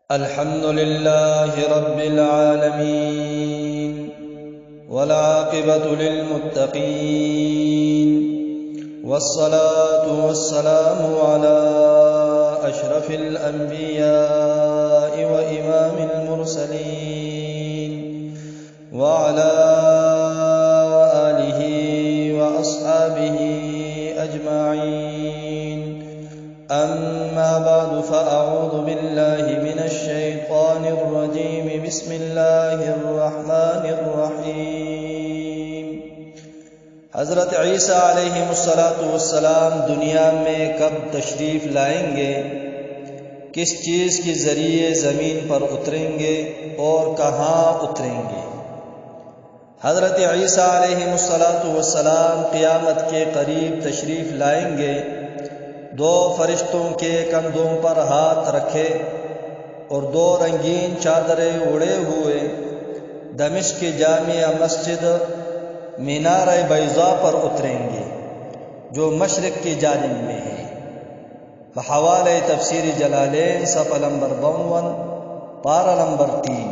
अल्हम्दुलिल्लाहि रब्बिल आलमीन वल्आक़िबतु लिल्मुत्तक़ीन वस्सलातु वस्सलामु अला अशरफिल अंबियाइ व इमामिल मुरसलीन व अला आलिहि व अस्हाबिहि अजमाईन। अम्मा बादु फ़अऊज़ु बिल्लाहि मिनश शैतानिर रजीम। बिस्मिल्लाहिर रहमानिर रहीम। हज़रत ईसा अलैहिमुस्सलातु वस्सलाम दुनिया में कब तशरीफ़ लाएंगे, किस चीज़ के ज़रिए ज़मीन पर उतरेंगे और कहाँ उतरेंगे। हज़रत ईसा अलैहिमुस्सलातु वस्सलाम क़ियामत के करीब तशरीफ़ लाएंगे। दो फरिश्तों के कंधों पर हाथ रखे और दो रंगीन चादरें उड़े हुए दमिश्क की जामिया मस्जिद मीनार बैज़ा पर उतरेंगे, जो मशरिक़ की जानिब में है। बहवाले तफसीर जलालैन सफ़ा नंबर 52 पारा नंबर 3।